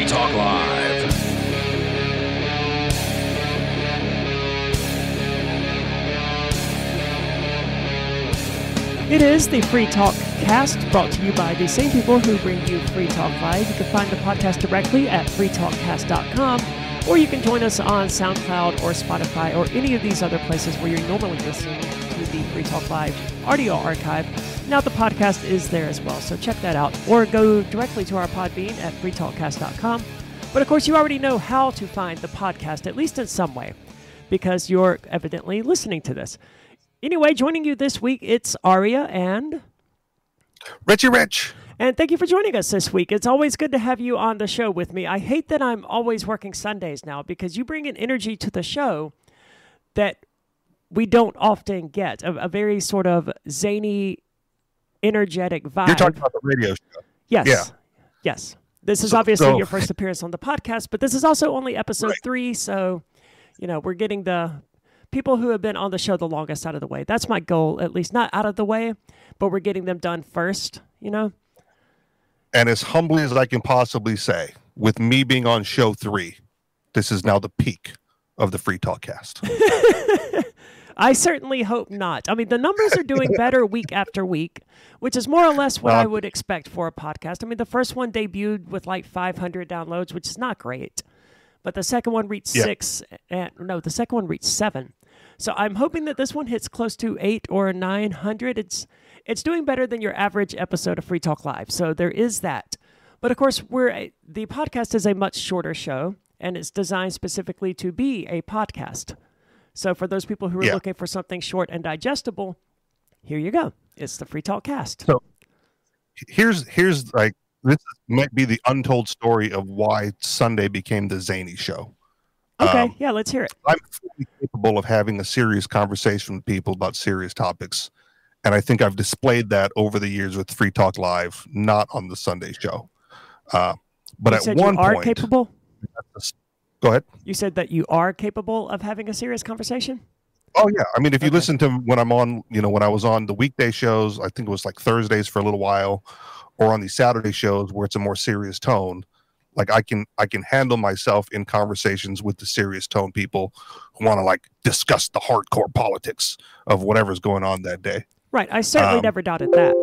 Free Talk Live. It is the Free Talk Cast, brought to you by the same people who bring you Free Talk Live. You can find the podcast directly at freetalkcast.com, or you can join us on SoundCloud or Spotify or any of these other places where you're normally listening to the Free Talk Live audio archive. Now the podcast is there as well, so check that out. Or go directly to our Podbean at freetalkcast.com. But of course, you already know how to find the podcast, at least in some way, because you're evidently listening to this. Anyway, joining you this week, it's Aria and Richie Rich. And thank you for joining us this week. It's always good to have you on the show with me. I hate that I'm always working Sundays now because you bring an energy to the show that we don't often get, a very sort of zany, energetic vibe. You're talking about the radio show. Yes. Yeah. Yes. This is obviously your first appearance on the podcast, but this is also only episode 3, so, you know, we're getting the people who have been on the show the longest out of the way. That's my goal, at least not out of the way, but we're getting them done first, you know? And as humbly as I can possibly say, with me being on show 3, this is now the peak of the Free Talk Cast. I certainly hope not. I mean, the numbers are doing better week after week, which is more or less what I would expect for a podcast. I mean, the first one debuted with like 500 downloads, which is not great. But the second one reached 6, and the second one reached 7. So I'm hoping that this one hits close to 8 or 900. It's doing better than your average episode of Free Talk Live. So there is that. But of course, the podcast is a much shorter show, and it's designed specifically to be a podcast. So for those people who are looking for something short and digestible, here you go. It's the Free Talk Cast. So here's like, this might be the untold story of why Sunday became the zany show. Okay, let's hear it. I'm fully capable of having a serious conversation with people about serious topics. And I think I've displayed that over the years with Free Talk Live, not on the Sunday show. But you at said one you are point... capable? Go ahead. You said that you are capable of having a serious conversation? Oh, yeah. I mean, if you listen to when I'm on, when I was on the weekday shows, I think it was like Thursdays for a little while, or on these Saturday shows where it's a more serious tone, like I can handle myself in conversations with the serious tone people who want to like discuss the hardcore politics of whatever's going on that day. Right. I certainly never doubted that.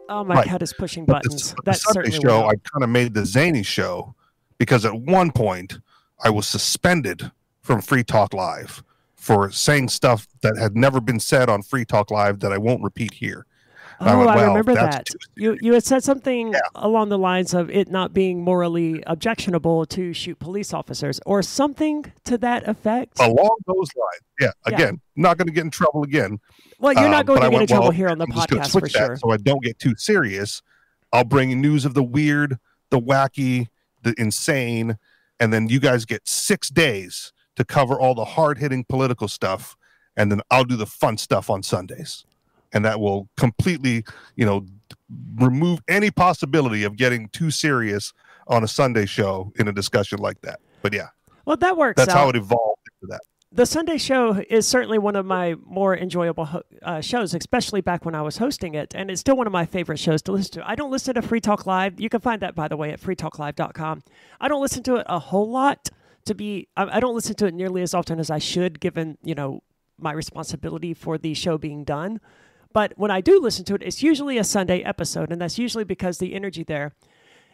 Oh, my cat is pushing buttons. The Sunday show, I kind of made the zany show because at one point I was suspended from Free Talk Live for saying stuff that had never been said on Free Talk Live that I won't repeat here. I remember that. You had said something along the lines of it not being morally objectionable to shoot police officers or something to that effect. Along those lines. Yeah. Again, not going to get in trouble again. Well, you're not going to get in trouble here on the podcast for sure. So I don't get too serious. I'll bring news of the weird, the wacky, the insane, and then you guys get 6 days to cover all the hard-hitting political stuff, and then I'll do the fun stuff on Sundays. And that will completely, remove any possibility of getting too serious on a Sunday show in a discussion like that. But yeah. Well, that works. That's how it evolved into that. The Sunday show is certainly one of my more enjoyable shows, especially back when I was hosting it. And it's still one of my favorite shows to listen to. I don't listen to Free Talk Live. You can find that, by the way, at freetalklive.com. I don't listen to it a whole lot. I don't listen to it nearly as often as I should, given, my responsibility for the show being done. But when I do listen to it, it's usually a Sunday episode, and that's usually because the energy there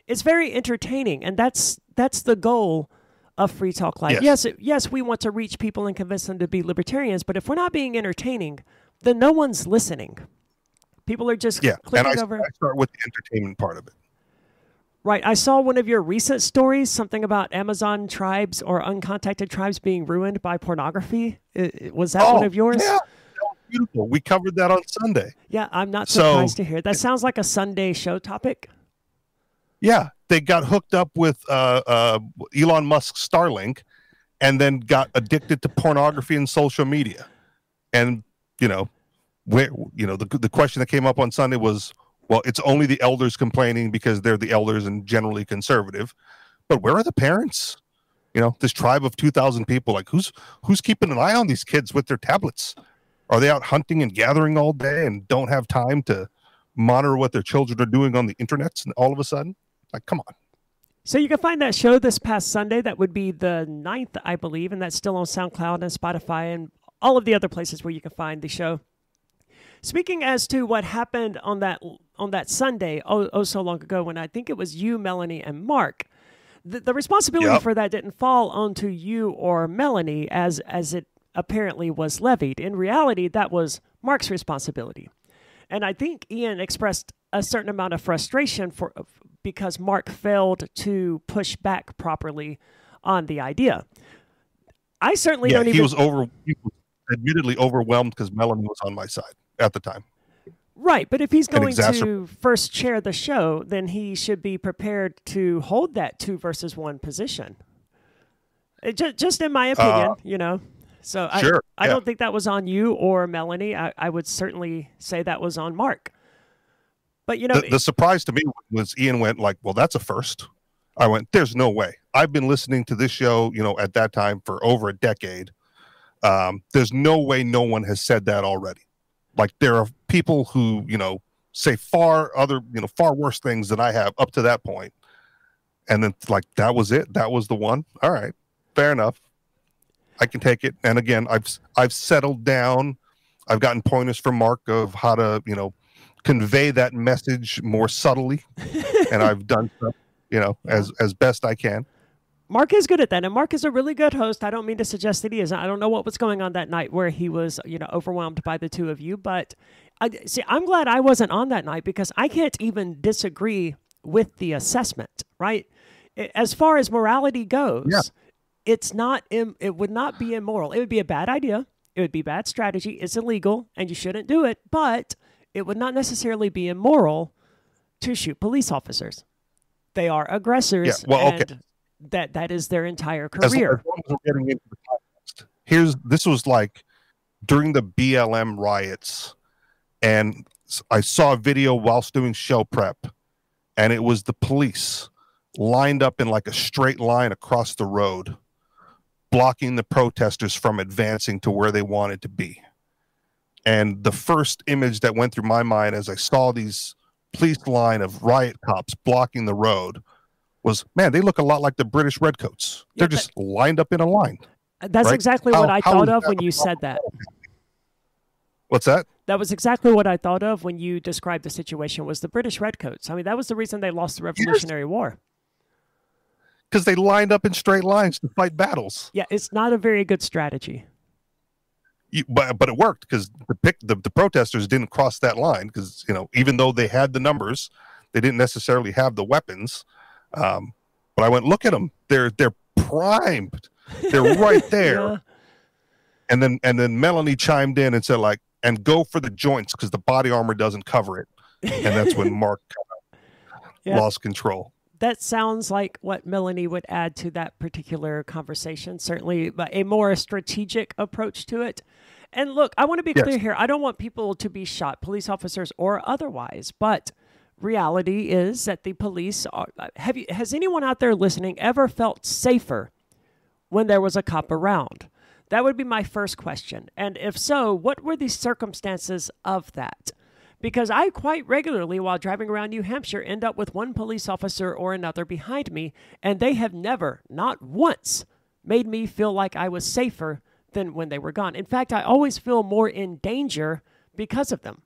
is very entertaining, and that's the goal of Free Talk Live. Yes, we want to reach people and convince them to be libertarians, but if we're not being entertaining, then no one's listening. People are just clicking over. I start with the entertainment part of it. Right. I saw one of your recent stories, something about Amazon tribes or uncontacted tribes being ruined by pornography. Was that one of yours? Yeah. Beautiful. We covered that on Sunday. Yeah, I'm not surprised to hear. That sounds like a Sunday show topic. Yeah, they got hooked up with Elon Musk's Starlink and then got addicted to pornography and social media. And, the question that came up on Sunday was, well, it's only the elders complaining because they're the elders and generally conservative. But where are the parents? This tribe of 2,000 people, like who's keeping an eye on these kids with their tablets? Are they out hunting and gathering all day and don't have time to monitor what their children are doing on the internet all of a sudden? Like, come on. So you can find that show this past Sunday. That would be the 9th, I believe, and that's still on SoundCloud and Spotify and all of the other places where you can find the show. Speaking as to what happened on that Sunday, so long ago, when I think it was you, Melanie, and Mark, the responsibility for that didn't fall onto you or Melanie as it apparently was levied. In reality, that was Mark's responsibility. And I think Ian expressed a certain amount of frustration because Mark failed to push back properly on the idea. I certainly don't even... He was admittedly overwhelmed because Melanie was on my side at the time. Right, but if he's going to first chair the show, then he should be prepared to hold that 2 versus 1 position. Just in my opinion, you know. So I don't think that was on you or Melanie. I would certainly say that was on Mark. But, you know... The surprise to me was Ian went like, well, that's a first. I went, there's no way. I've been listening to this show, you know, at that time for over a decade. There's no way no one has said that already. Like, there are people who, you know, say far worse things than I have up to that point. And then, like, that was it. That was the one. All right, fair enough. I can take it. And again, I've settled down. I've gotten pointers from Mark of how to, you know, convey that message more subtly. And I've done so, you know, as best I can. Mark is good at that, and Mark is a really good host. I don't mean to suggest that he isn't. I don't know what was going on that night where he was, you know, overwhelmed by the two of you. But I'm glad I wasn't on that night because I can't even disagree with the assessment. Right? As far as morality goes, it's not. It would not be immoral. It would be a bad idea. It would be bad strategy. It's illegal, and you shouldn't do it. But it would not necessarily be immoral to shoot police officers. They are aggressors. Yeah. Well, okay. That is their entire career. As long as we're getting into the context, this was like during the BLM riots, and I saw a video whilst doing show prep, and it was the police lined up in like a straight line across the road, blocking the protesters from advancing to where they wanted to be. And the first image that went through my mind as I saw these police line of riot cops blocking the road was, man, they look a lot like the British redcoats. They're just lined up in a line. That's right? Exactly what I thought of when you said that. What's that? That was exactly what I thought of when you described the situation was the British redcoats. I mean, that was the reason they lost the Revolutionary War. Because they lined up in straight lines to fight battles. Yeah, it's not a very good strategy. But it worked because the protesters didn't cross that line because, you know, even though they had the numbers, they didn't necessarily have the weapons. But I went, look at them. They're primed. They're right there. And then Melanie chimed in and said, like, and go for the joints because the body armor doesn't cover it. And that's when Mark lost control. That sounds like what Melanie would add to that particular conversation. Certainly a more strategic approach to it. And look, I want to be clear here. I don't want people to be shot, police officers or otherwise, but reality is that the police are... Has anyone out there listening ever felt safer when there was a cop around? That would be my first question. And if so, what were the circumstances of that? Because I quite regularly, while driving around New Hampshire, end up with one police officer or another behind me, and they have never, not once, made me feel like I was safer than when they were gone. In fact, I always feel more in danger because of them.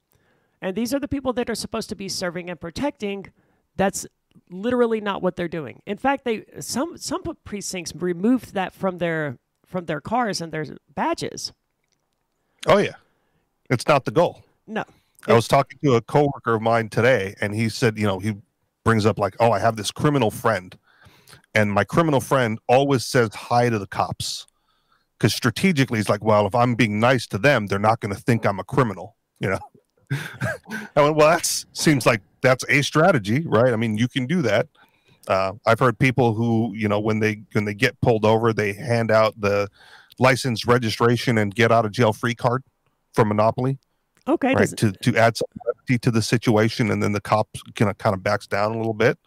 And these are the people that are supposed to be serving and protecting. That's literally not what they're doing. In fact, some precincts removed that from their cars and their badges. Oh yeah, it's not the goal. No. I was talking to a coworker of mine today, and he said, you know, he brings up like, oh, I have this criminal friend, and my criminal friend always says hi to the cops because strategically he's like, well, if I'm being nice to them, they're not going to think I'm a criminal, you know. I went, well, that seems like that's a strategy, right? I mean, you can do that. I've heard people who, you know, when they get pulled over, they hand out the license, registration, and get out of jail free card from Monopoly. Okay, right, to add some levity to the situation, and then the cop kind of backs down a little bit.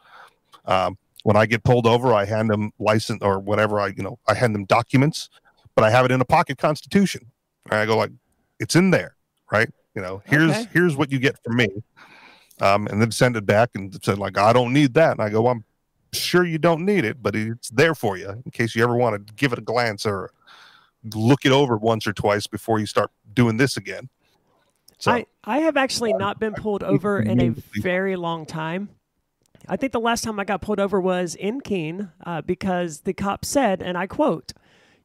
When I get pulled over, I hand them license or whatever. I hand them documents, but I have it in a pocket constitution. I go like, it's in there, right? You know, here's what you get from me, and then send it back and said like, I don't need that. And I go, sure you don't need it, but it's there for you in case you ever want to give it a glance or look it over once or twice before you start doing this again. So I have actually not been pulled over in a very long time. I think the last time I got pulled over was in Keene because the cop said, and I quote,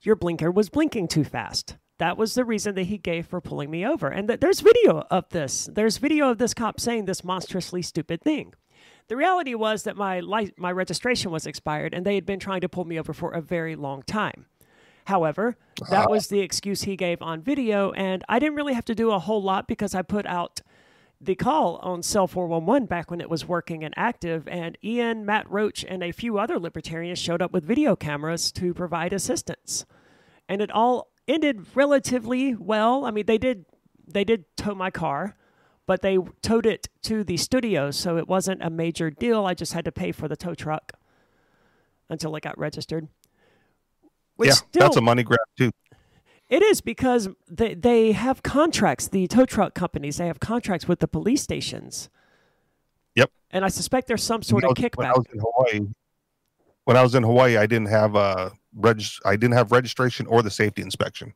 "Your blinker was blinking too fast." That was the reason that he gave for pulling me over. And there's video of this. There's video of this cop saying this monstrously stupid thing. The reality was that my registration was expired, and they had been trying to pull me over for a very long time. However, that was the excuse he gave on video, and I didn't really have to do a whole lot because I put out the call on Cell 411 back when it was working and active, and Ian, Matt Roach, and a few other libertarians showed up with video cameras to provide assistance. And it all ended relatively well. I mean, they did tow my car, but they towed it to the studio, so it wasn't a major deal. I just had to pay for the tow truck until it got registered. Which that's a money grab too. It is, because they have contracts, the tow truck companies, they have contracts with the police stations. Yep. And I suspect there's some sort of kickback. When I was in Hawaii, I didn't have registration or the safety inspection.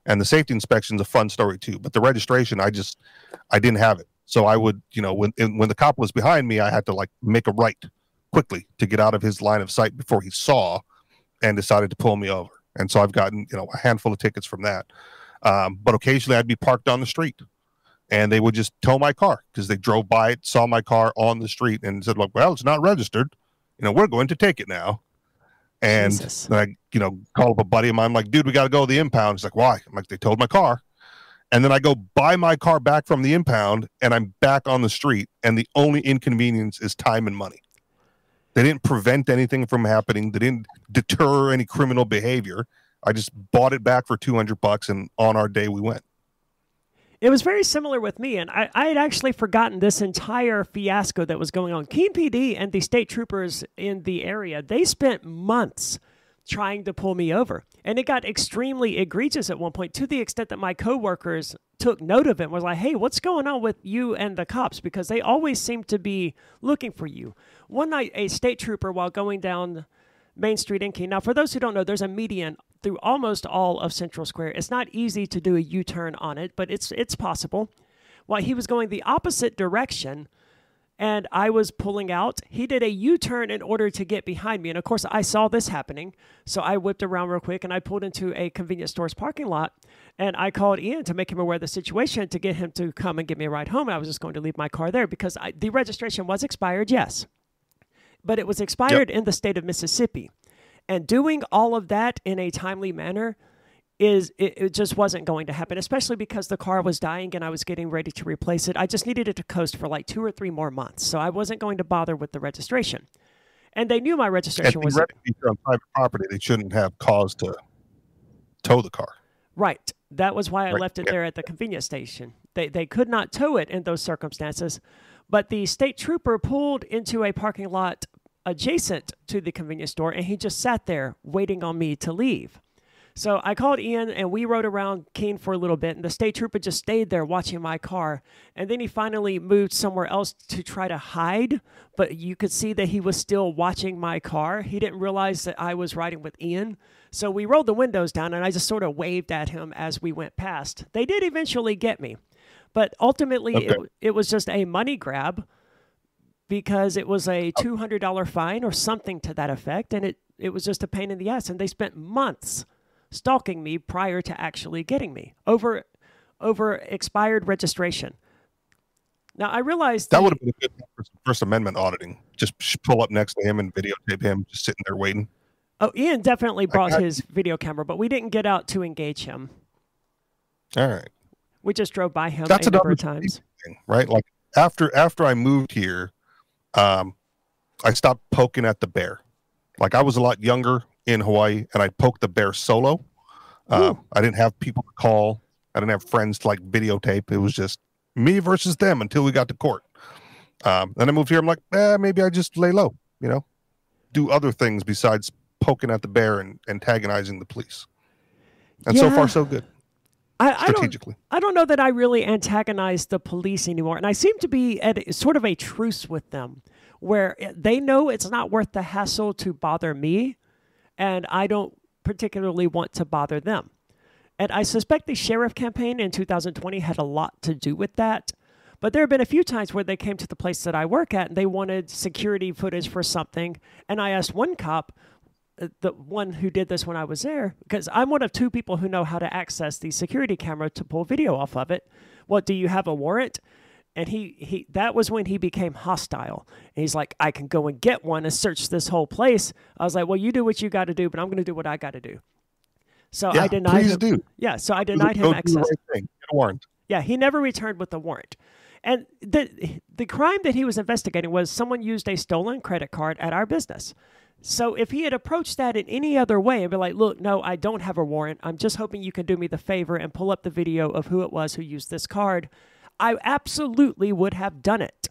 And the safety inspection is a fun story too, but the registration, I didn't have it. So I would, when the cop was behind me, I had to like make a right quickly to get out of his line of sight before he saw and decided to pull me over. And so I've gotten, a handful of tickets from that. But occasionally I'd be parked on the street and they would just tow my car because they drove by it, saw my car on the street and said, like, well, it's not registered. We're going to take it now. And then I, call up a buddy of mine. I'm like, dude, we got to go to the impound. He's like, why? I'm like, they towed my car. And then I go buy my car back from the impound and I'm back on the street. And the only inconvenience is time and money. They didn't prevent anything from happening. They didn't deter any criminal behavior. I just bought it back for $200 and on our day we went. It was very similar with me, and I had actually forgotten this entire fiasco that was going on. Keene PD and the state troopers in the area, they spent months trying to pull me over. And it got extremely egregious at one point, to the extent that my coworkers took note of it and was like, hey, what's going on with you and the cops? Because they always seem to be looking for you. One night, a state trooper, while going down Main Street in Keene. Now, for those who don't know, there's a median through almost all of Central Square. It's not easy to do a U-turn on it, but it's possible. While he was going the opposite direction and I was pulling out, he did a U-turn in order to get behind me. And of course, I saw this happening. So I whipped around real quick and I pulled into a convenience store's parking lot. And I called Ian to make him aware of the situation, to get him to come and give me a ride home. And I was just going to leave my car there because the registration was expired, yes. But it was expired in the state of Mississippi. And doing all of that in a timely manner, it just wasn't going to happen, especially because the car was dying and I was getting ready to replace it. I just needed it to coast for like 2 or 3 more months. So I wasn't going to bother with the registration. And they knew my registration was... on private property, they shouldn't have cause to tow the car. Right. That was why I left it there at the convenience station. They could not tow it in those circumstances. But the state trooper pulled into a parking lot adjacent to the convenience store, and he just sat there waiting on me to leave. So I called Ian, and we rode around Keene for a little bit, and the state trooper just stayed there watching my car. And then he finally moved somewhere else to try to hide, but you could see that he was still watching my car. He didn't realize that I was riding with Ian. So we rolled the windows down, and I just sort of waved at him as we went past. They did eventually get me, but ultimately it was just a money grab, because it was a $200 fine or something to that effect, and it was just a pain in the ass. And they spent months stalking me prior to actually getting me over expired registration. Now, I realized... That would have been a good thing for First Amendment auditing. Just pull up next to him and videotape him just sitting there waiting. Oh, Ian definitely brought his video camera, but we didn't get out to engage him. All right. We just drove by him a number of times. Thing, right? Like after I moved here, I stopped poking at the bear. Like I was a lot younger in Hawaii and I poked the bear solo. I didn't have people to call. I didn't have friends to like videotape. It was just me versus them until we got to court. Then I moved here. I'm like, maybe I just lay low, do other things besides poking at the bear and antagonizing the police. And so far, so good. Strategically. I don't know that I really antagonize the police anymore. And I seem to be at sort of a truce with them, where they know it's not worth the hassle to bother me, and I don't particularly want to bother them. And I suspect the sheriff campaign in 2020 had a lot to do with that. But there have been a few times where they came to the place that I work at and they wanted security footage for something. And I asked one cop, the one who did this when I was there, because I'm one of two people who know how to access the security camera to pull video off of it. What, do you have a warrant? And he that was when he became hostile. And he's like, I can go and get one and search this whole place. I was like, well, you do what you got to do, but I'm going to do what I got to do. So yeah, I denied him. Do. Yeah, so I denied him access. Do the right thing. Get a warrant. Yeah, he never returned with the warrant. And the crime that he was investigating was someone used a stolen credit card at our business. So if he had approached that in any other way and be like, look, no, I don't have a warrant. I'm just hoping you can do me the favor and pull up the video of who it was who used this card, I absolutely would have done it.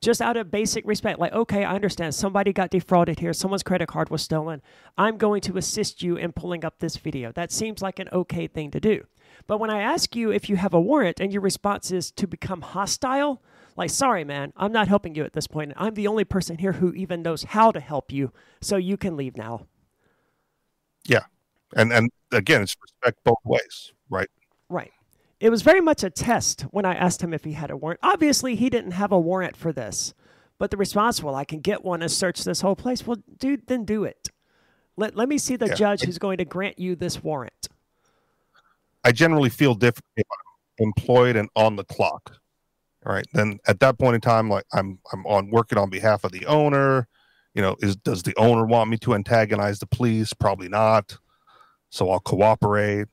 Just out of basic respect. Like, okay, I understand. Somebody got defrauded here. Someone's credit card was stolen. I'm going to assist you in pulling up this video. That seems like an okay thing to do. But when I ask you if you have a warrant and your response is to become hostile, like, sorry, man, I'm not helping you at this point. I'm the only person here who even knows how to help you, so you can leave now. Yeah. And again, it's respect both ways, right? Right. It was very much a test when I asked him if he had a warrant. Obviously, he didn't have a warrant for this. But the response, well, I can get one and search this whole place. Well, dude, then do it. Let me see the judge who's going to grant you this warrant. I generally feel different if I'm employed and on the clock. All right. Then at that point in time, like I'm working on behalf of the owner. You know, does the owner want me to antagonize the police? Probably not. So I'll cooperate.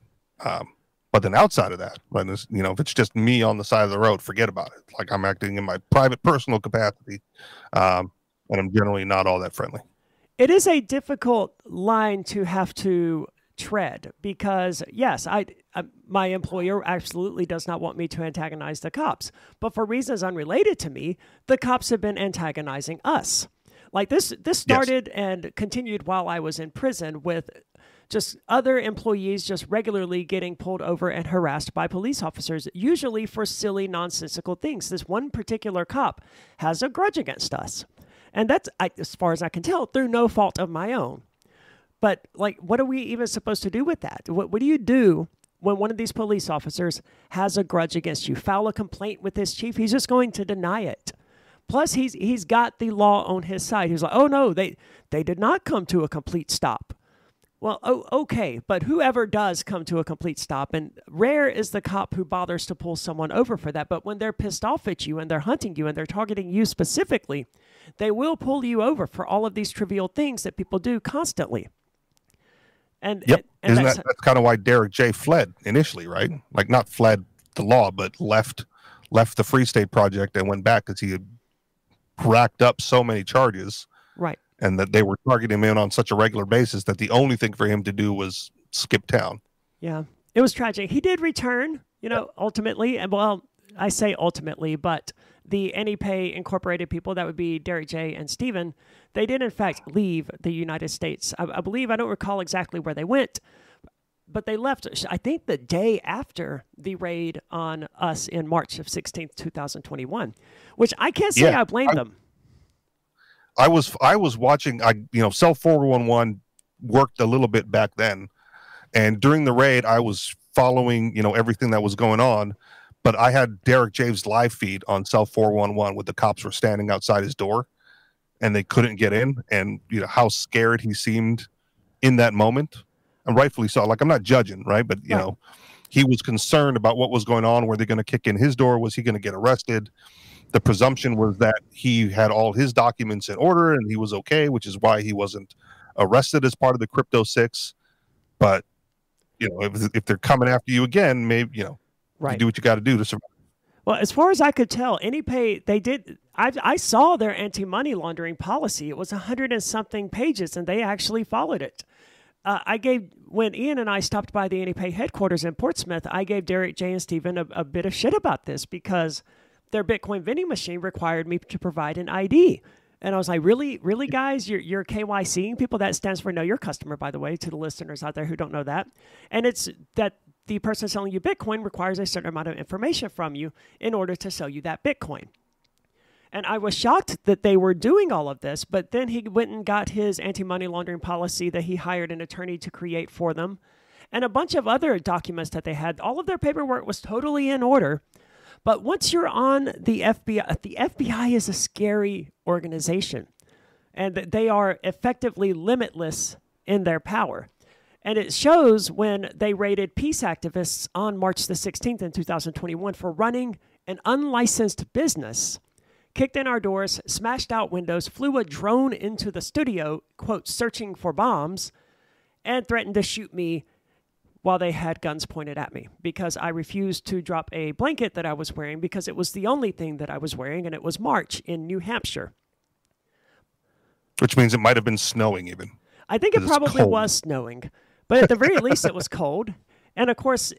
But then outside of that, like this, you know, if it's just me on the side of the road, forget about it. Like I'm acting in my private, personal capacity, and I'm generally not all that friendly. It is a difficult line to have to tread because, yes, my employer absolutely does not want me to antagonize the cops. But for reasons unrelated to me, the cops have been antagonizing us. Like this started and continued while I was in prison with just other employees just regularly getting pulled over and harassed by police officers, usually for silly, nonsensical things. This one particular cop has a grudge against us. And that's, as far as I can tell, through no fault of my own. But, like, what are we even supposed to do with that? What do you do when one of these police officers has a grudge against you? File a complaint with his chief? He's just going to deny it. Plus, he's got the law on his side. He's like, oh, no, they did not come to a complete stop. Well, okay, but whoever does come to a complete stop, and rare is the cop who bothers to pull someone over for that, but when they're pissed off at you and they're hunting you and they're targeting you specifically, they will pull you over for all of these trivial things that people do constantly. And isn't that's kind of why Derek J. fled initially, right? Like not fled the law, but left the Free State Project and went back because he had racked up so many charges. Right. And that they were targeting him on such a regular basis that the only thing for him to do was skip town. Yeah, it was tragic. He did return, ultimately. And well, I say ultimately, but the AnyPay Incorporated people, that would be Derek J. and Steven, they did in fact leave the United States. I believe, I don't recall exactly where they went, but they left, I think, the day after the raid on us in March of 16th, 2021, which I can't say I blame them. I was watching, Cell 411 worked a little bit back then. And during the raid, I was following, everything that was going on. But I had Derek James' live feed on Cell 411 with the cops were standing outside his door and they couldn't get in. And, how scared he seemed in that moment. And rightfully so. Like, I'm not judging, right? But, he was concerned about what was going on. Were they going to kick in his door? Was he going to get arrested? The presumption was that he had all his documents in order and he was okay, which is why he wasn't arrested as part of the Crypto 6. But, if they're coming after you again, maybe, you do what you got to do to survive. Well, as far as I could tell, AnyPay, they did. I saw their anti-money laundering policy. It was 100 and something pages, and they actually followed it. When Ian and I stopped by the AnyPay headquarters in Portsmouth, I gave Derek J. and Steven a bit of shit about this because their Bitcoin vending machine required me to provide an ID. And I was like, really, guys? You're KYCing people? That stands for Know Your Customer, by the way, to the listeners out there who don't know that. And it's that the person selling you Bitcoin requires a certain amount of information from you in order to sell you that Bitcoin. And I was shocked that they were doing all of this, but then he went and got his anti-money laundering policy that he hired an attorney to create for them, and a bunch of other documents that they had. All of their paperwork was totally in order. But once you're on the FBI is a scary organization, and they are effectively limitless in their power. And it shows when they raided peace activists on March the 16th in 2021 for running an unlicensed business, kicked in our doors, smashed out windows, flew a drone into the studio, quote, searching for bombs, and threatened to shoot me while they had guns pointed at me because I refused to drop a blanket that I was wearing because it was the only thing that I was wearing, and it was March in New Hampshire. Which means it might have been snowing even. I think it probably was snowing, but at the very least it was cold. And of course,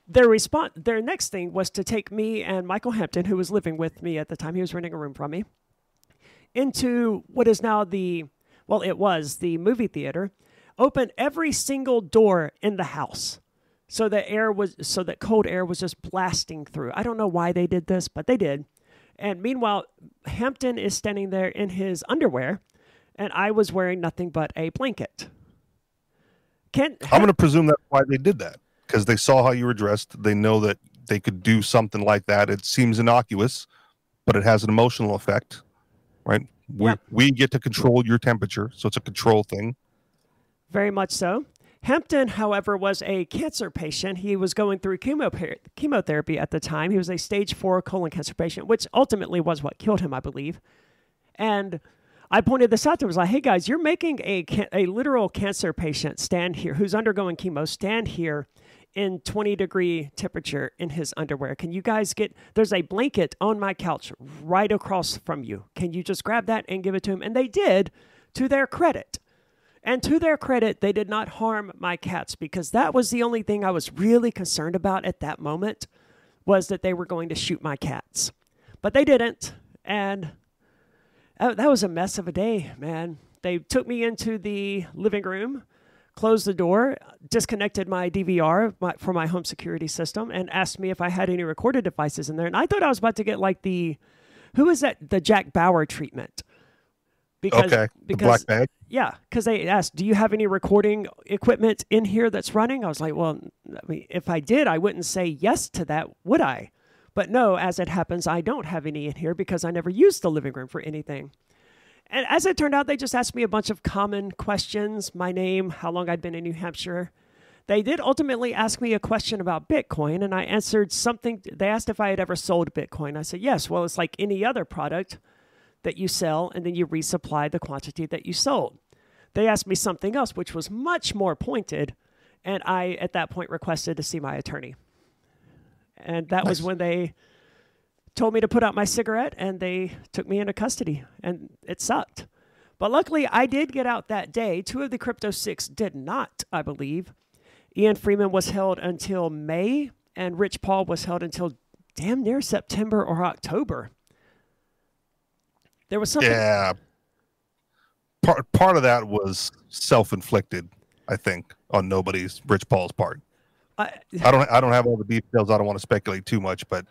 their next thing was to take me and Michael Hampton, who was living with me at the time, he was renting a room from me, into what is now it was the movie theater, open every single door in the house so that cold air was just blasting through. I don't know why they did this, but they did. And meanwhile, Hampton is standing there in his underwear, and I was wearing nothing but a blanket. I'm going to presume that's why they did that, because they saw how you were dressed. They know that they could do something like that. It seems innocuous, but it has an emotional effect, right? We get to control your temperature, so it's a control thing. Very much so. Hampton, however, was a cancer patient. He was going through chemotherapy at the time. He was a stage 4 colon cancer patient, which ultimately was what killed him, I believe. And I pointed this out to him. I was like, hey, guys, you're making a literal cancer patient stand here, who's undergoing chemo, stand here in 20-degree temperature in his underwear. Can you guys there's a blanket on my couch right across from you. Can you just grab that and give it to him? And they did, to their credit. And to their credit, they did not harm my cats, because that was the only thing I was really concerned about at that moment, was that they were going to shoot my cats. But they didn't, and that was a mess of a day, man. They took me into the living room, closed the door, disconnected my DVR for my home security system, and asked me if I had any recorded devices in there. And I thought I was about to get like the Jack Bauer treatment. Because the black bag? Yeah, because they asked, do you have any recording equipment in here that's running? I was like, well, if I did, I wouldn't say yes to that, would I? But no, as it happens, I don't have any in here because I never used the living room for anything. And as it turned out, they just asked me a bunch of common questions, my name, how long I'd been in New Hampshire. They did ultimately ask me a question about Bitcoin, and I answered something. They asked if I had ever sold Bitcoin. I said, yes. Well, it's like any other product that you sell, and then you resupply the quantity that you sold. They asked me something else, which was much more pointed, and I, at that point, requested to see my attorney. And that was when they told me to put out my cigarette, and they took me into custody, and it sucked. But luckily, I did get out that day. 2 of the Crypto 6 did not, I believe. Ian Freeman was held until May, and Rich Paul was held until damn near September or October. There was something. Yeah. Part of that was self-inflicted, I think, on Rich Paul's part. I don't have all the details. I don't want to speculate too much, but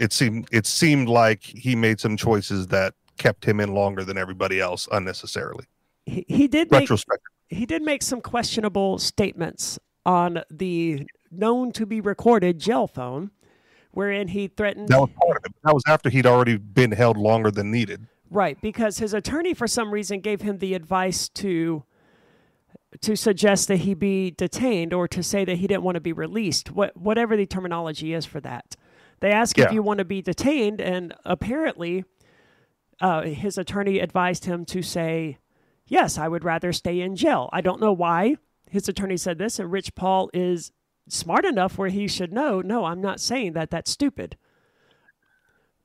it seemed like he made some choices that kept him in longer than everybody else unnecessarily. He did make some questionable statements on the known to be recorded jail phone, wherein he threatened. That was part of it. That was after he'd already been held longer than needed. Right, because his attorney, for some reason, gave him the advice to suggest that he be detained or to say that he didn't want to be released, whatever the terminology is for that. They ask if you want to be detained, and apparently his attorney advised him to say, yes, I would rather stay in jail. I don't know why his attorney said this, and Rich Paul is smart enough where he should know, no, I'm not saying that. That's stupid.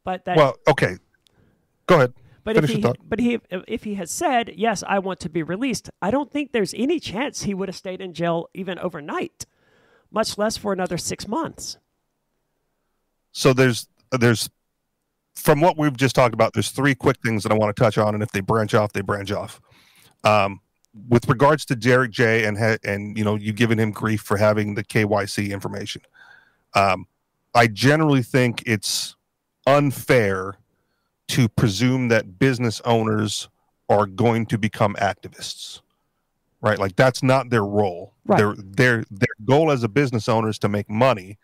Well, okay. Go ahead. But if he had said, yes, I want to be released, I don't think there's any chance he would have stayed in jail even overnight, much less for another 6 months. So there's from what we've just talked about, there's 3 quick things that I want to touch on, and if they branch off, they branch off. With regards to Derek J. and you giving him grief for having the KYC information, I generally think it's unfair to presume that business owners are going to become activists, right? Like that's not their role. Right. Their goal as a business owner is to make money,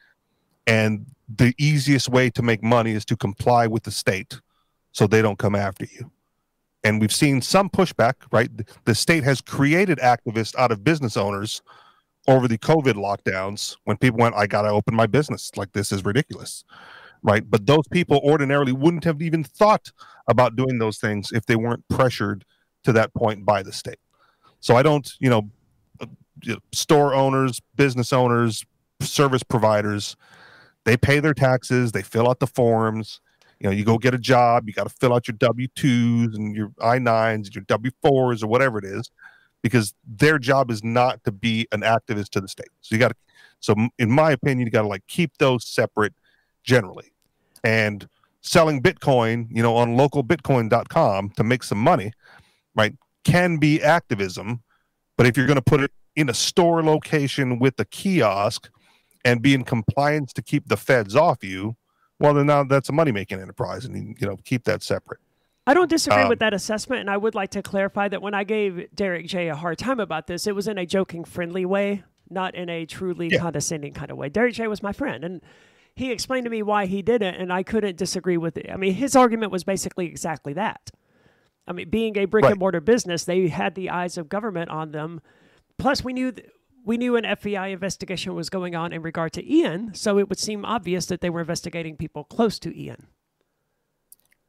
and the easiest way to make money is to comply with the state so they don't come after you. And we've seen some pushback, right? The state has created activists out of business owners over the COVID lockdowns when people went, I got to open my business. Like, this is ridiculous, right? But those people ordinarily wouldn't have even thought about doing those things if they weren't pressured to that point by the state. So I don't, store owners, business owners, service providers, they pay their taxes, they fill out the forms. You go get a job, you got to fill out your W-2s and your I-9s, your W-4s or whatever it is, because their job is not to be an activist to the state. So in my opinion, you got to like keep those separate generally. And selling Bitcoin, on localbitcoin.com to make some money, right, can be activism. But if you're going to put it in a store location with a kiosk and be in compliance to keep the feds off you, well, then now that's a money-making enterprise, and keep that separate. I don't disagree with that assessment, and I would like to clarify that when I gave Derek J a hard time about this, it was in a joking, friendly way, not in a truly condescending kind of way. Derek J was my friend, and he explained to me why he did it, and I couldn't disagree with it. I mean, his argument was basically exactly that. I mean, being a brick-and-mortar business, they had the eyes of government on them. Plus, we knew an FBI investigation was going on in regard to Ian, so it would seem obvious that they were investigating people close to Ian.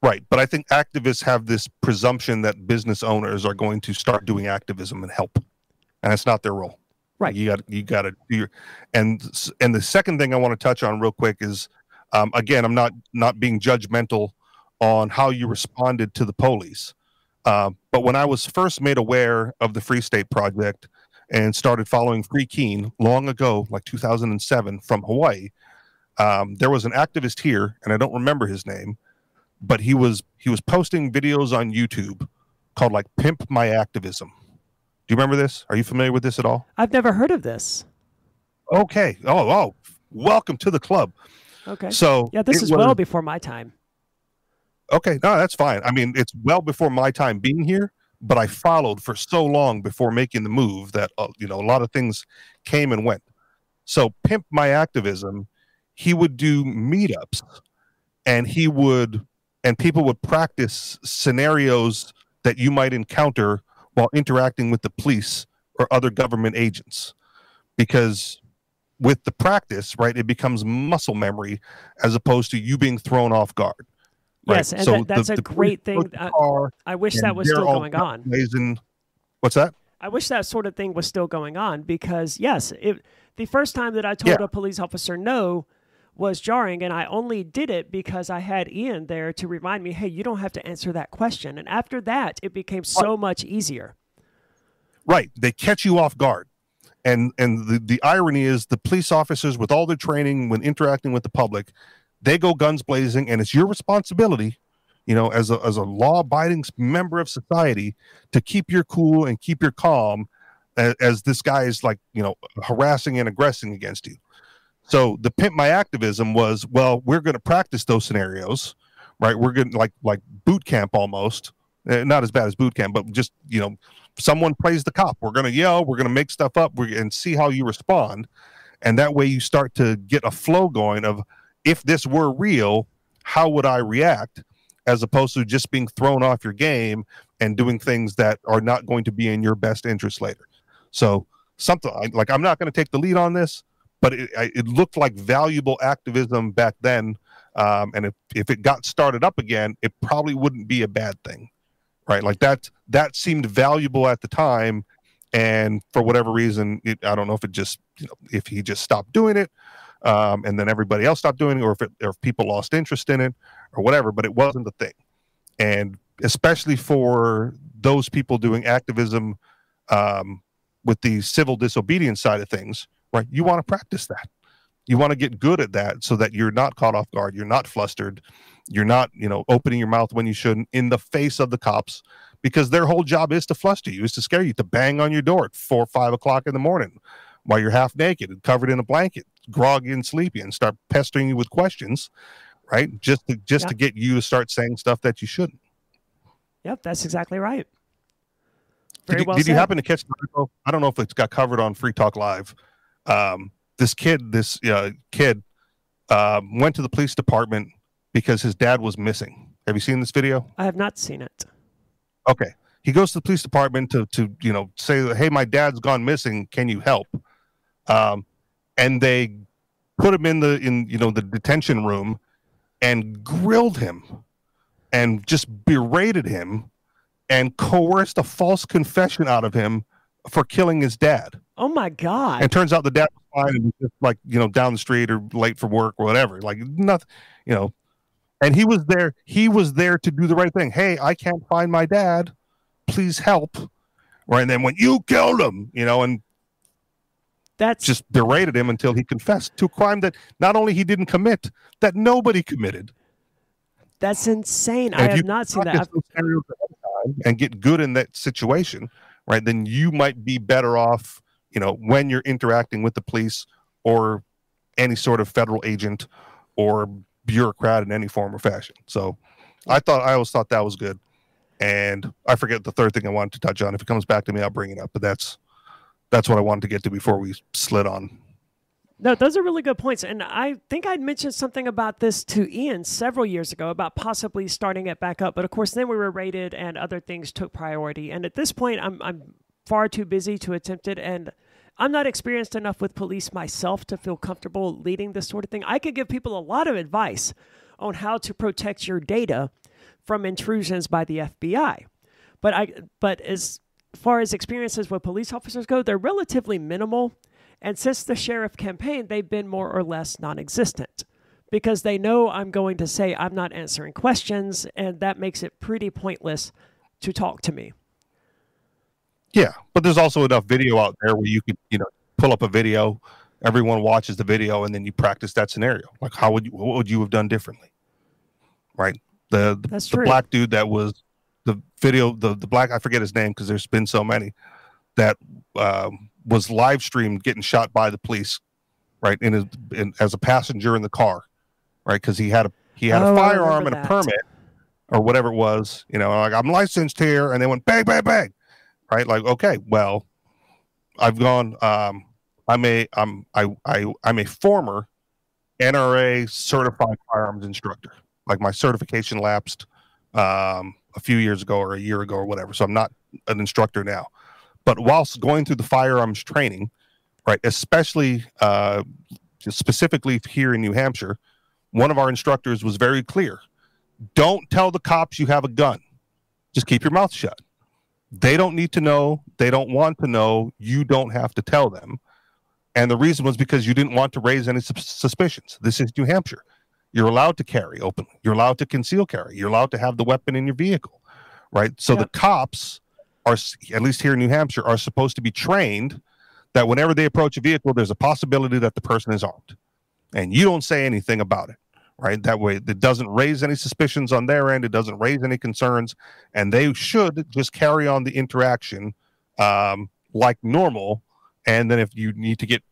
Right, but I think activists have this presumption that business owners are going to start doing activism and help, and it's not their role. Right, you got to do your. And the second thing I want to touch on real quick is, again, I'm not being judgmental on how you responded to the police, but when I was first made aware of the Free State Project and started following Free Keene long ago, like 2007, from Hawaii, there was an activist here, and I don't remember his name, but he was posting videos on YouTube called like Pimp My Activism. Do you remember this? Are you familiar with this at all? I've never heard of this. Okay. Oh, welcome to the club. Okay. So yeah, this is well before my time. Okay, no, that's fine. I mean, it's well before my time being here, but I followed for so long before making the move that, a lot of things came and went. So Pimp My Activism, he would do meetups, and people would practice scenarios that you might encounter while interacting with the police or other government agents. Because with the practice, right, it becomes muscle memory as opposed to you being thrown off guard. Right? Yes, and so that's a great thing. I wish that was still going on. What's that? I wish that sort of thing was still going on because, yes, the first time that I told a police officer no was jarring, and I only did it because I had Ian there to remind me, hey, you don't have to answer that question. And after that, it became so much easier. Right. They catch you off guard. And the irony is the police officers, with all their training when interacting with the public, they go guns blazing, and it's your responsibility, as a law-abiding member of society, to keep your cool and keep your calm as this guy is like, harassing and aggressing against you. So the Pimp My Activism was, well, we're going to practice those scenarios, right? We're going to like boot camp almost, not as bad as boot camp, but just, someone plays the cop. We're going to yell, we're going to make stuff up and see how you respond. And that way you start to get a flow going of, if this were real, how would I react? As opposed to just being thrown off your game and doing things that are not going to be in your best interest later. So I'm not going to take the lead on this, but it looked like valuable activism back then. And if it got started up again, it probably wouldn't be a bad thing, right? Like that seemed valuable at the time. And for whatever reason, I don't know if it just, if he just stopped doing it, and then everybody else stopped doing it, or if people lost interest in it or whatever, but it wasn't the thing. And especially for those people doing activism with the civil disobedience side of things, right? You want to practice that. You want to get good at that so that you're not caught off guard. You're not flustered. You're not, opening your mouth when you shouldn't in the face of the cops, because their whole job is to fluster you, is to scare you, to bang on your door at 4 or 5 o'clock in the morning while you're half naked and covered in a blanket, groggy and sleepy, and start pestering you with questions, right? Just to get you to start saying stuff that you shouldn't. Yep, that's exactly right. Did you happen to catch the article? I don't know if it's got covered on Free Talk Live. This kid went to the police department because his dad was missing. Have you seen this video? I have not seen it. Okay. He goes to the police department to say, hey, my dad's gone missing. Can you help? And they put him in the detention room and grilled him and just berated him and coerced a false confession out of him for killing his dad. Oh my God. And it turns out the dad was fine and was just like, down the street or late for work or whatever. Like nothing, and he was there to do the right thing. Hey, I can't find my dad. Please help. Right. And then when you killed him, and that's just berated him until he confessed to a crime that not only he didn't commit, that nobody committed. That's insane. I have not seen that. And get good in that situation, right? Then you might be better off, when you're interacting with the police or any sort of federal agent or bureaucrat in any form or fashion. So I always thought that was good. And I forget the third thing I wanted to touch on. If it comes back to me, I'll bring it up. But that's what I wanted to get to before we slid on. No, those are really good points. And I think I'd mentioned something about this to Ian several years ago about possibly starting it back up. But of course, then we were raided and other things took priority. And at this point, I'm far too busy to attempt it. And I'm not experienced enough with police myself to feel comfortable leading this sort of thing. I could give people a lot of advice on how to protect your data from intrusions by the FBI. But as far as experiences with police officers go, they're relatively minimal. And since the sheriff campaign, they've been more or less non-existent because they know I'm going to say I'm not answering questions, and that makes it pretty pointless to talk to me. Yeah, but there's also enough video out there where you could, pull up a video, everyone watches the video, and then you practice that scenario. Like, what would you have done differently? Right? The black dude that was the video, the black, I forget his name because there's been so many, that was live streamed getting shot by the police, right? As a passenger in the car, right? Because he had a firearm and a permit or whatever it was, like I'm licensed here, and they went bang, bang, bang, right? Like, okay, well, I've gone. I'm a former NRA certified firearms instructor. Like my certification lapsed a few years ago or a year ago or whatever, so I'm not an instructor now. But whilst going through the firearms training, right, especially specifically here in New Hampshire, one of our instructors was very clear. Don't tell the cops you have a gun. Just keep your mouth shut. They don't need to know. They don't want to know. You don't have to tell them. And the reason was because you didn't want to raise any suspicions. This is New Hampshire. You're allowed to carry openly. You're allowed to conceal carry. You're allowed to have the weapon in your vehicle, right? So the cops are, at least here in New Hampshire, are supposed to be trained that whenever they approach a vehicle, there's a possibility that the person is armed. And you don't say anything about it, right? That way it doesn't raise any suspicions on their end. It doesn't raise any concerns. And they should just carry on the interaction like normal. And then if you need to get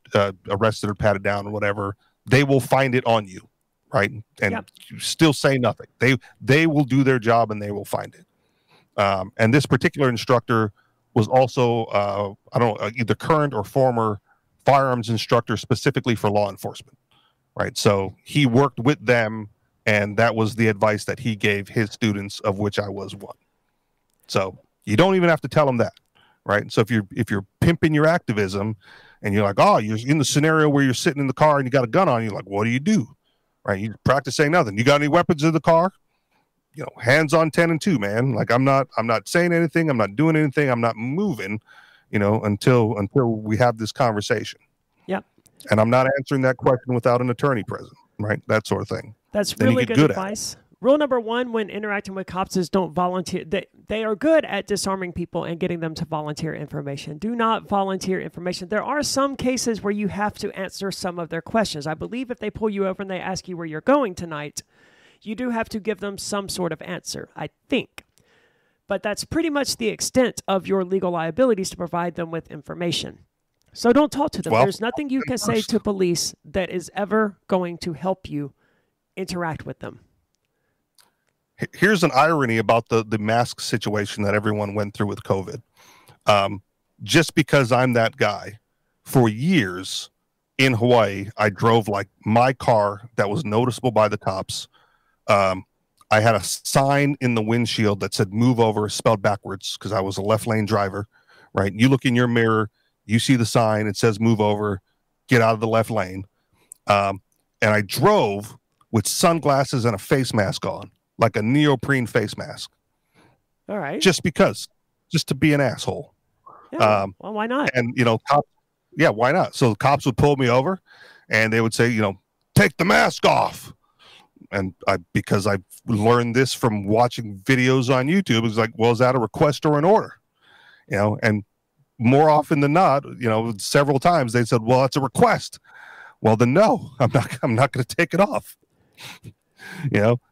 arrested or patted down or whatever, they will find it on you, right? And you still say nothing. They will do their job and they will find it. And this particular instructor was also, either current or former firearms instructor specifically for law enforcement, right? So he worked with them, and that was the advice that he gave his students, of which I was one. So you don't even have to tell them that, right? So if you're pimping your activism, and you're like, oh, you're in the scenario where you're sitting in the car and you got a gun on, you're like, what do? Right? You practice saying nothing. You got any weapons in the car? Hands on 10 and 2, man. Like I'm not saying anything. I'm not doing anything. I'm not moving, until we have this conversation. Yep. And I'm not answering that question without an attorney present, right? That sort of thing. That's really good advice. Rule number 1 when interacting with cops is don't volunteer. They are good at disarming people and getting them to volunteer information. Do not volunteer information. There are some cases where you have to answer some of their questions. I believe if they pull you over and they ask you where you're going tonight, you do have to give them some sort of answer, I think. But that's pretty much the extent of your legal liabilities to provide them with information. So don't talk to them. There's nothing you can say to police that is ever going to help you interact with them? Here's an irony about the mask situation that everyone went through with COVID. Just because I'm that guy, for years in Hawaii, I drove like my car that was noticeable by the cops. I had a sign in the windshield that said "move over," spelled backwards, because I was a left lane driver, right? You look in your mirror, you see the sign, it says "move over," get out of the left lane. And I drove with sunglasses and a face mask on, like a neoprene face mask. All right. Just because, just to be an asshole. Yeah, well, why not? And, yeah, why not? So the cops would pull me over and they would say, take the mask off. And because I learned this from watching videos on YouTube, it's like, well, is that a request or an order? And more often than not, several times they said, well, it's a request. Well, then no, I'm not going to take it off.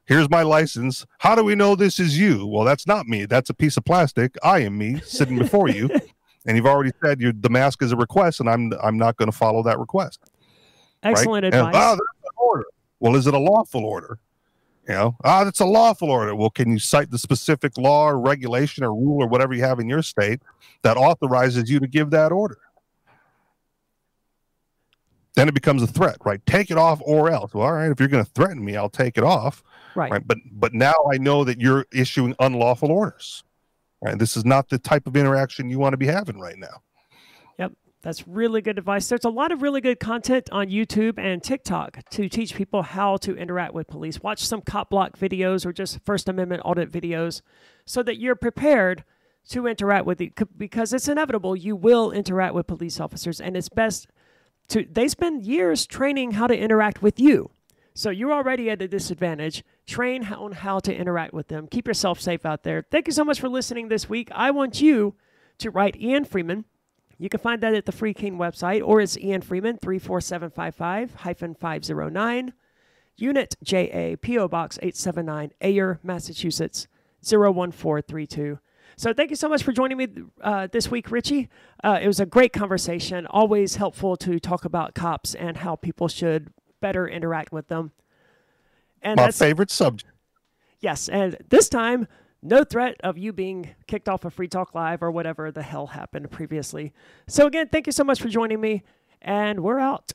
Here's my license. How do we know this is you? Well, that's not me. That's a piece of plastic. I am me sitting before you. And you've already said the mask is a request, and I'm not going to follow that request. Excellent right? advice. That's an order. Well, is it a lawful order? That's a lawful order. Well, can you cite the specific law or regulation or rule or whatever you have in your state that authorizes you to give that order? Then it becomes a threat, right? Take it off or else. Well, all right, if you're going to threaten me, I'll take it off. Right. But now I know that you're issuing unlawful orders. Right? This is not the type of interaction you want to be having right now. Yep. That's really good advice. There's a lot of really good content on YouTube and TikTok to teach people how to interact with police. Watch some cop block videos or just First Amendment audit videos so that you're prepared to interact with it, because it's inevitable you will interact with police officers, and it's best they spend years training how to interact with you. So you're already at a disadvantage. Train on how to interact with them. Keep yourself safe out there. Thank you so much for listening this week. I want you to write Ian Freeman. You can find that at the Free King website, or it's Ian Freeman 34755-509, Unit JA, P.O. Box 879, Ayer, Massachusetts 01432. So thank you so much for joining me this week, Richie. It was a great conversation. Always helpful to talk about cops and how people should better interact with them. And my favorite subject. Yes, and this time, no threat of you being kicked off of Free Talk Live or whatever the hell happened previously. So again, thank you so much for joining me, and we're out.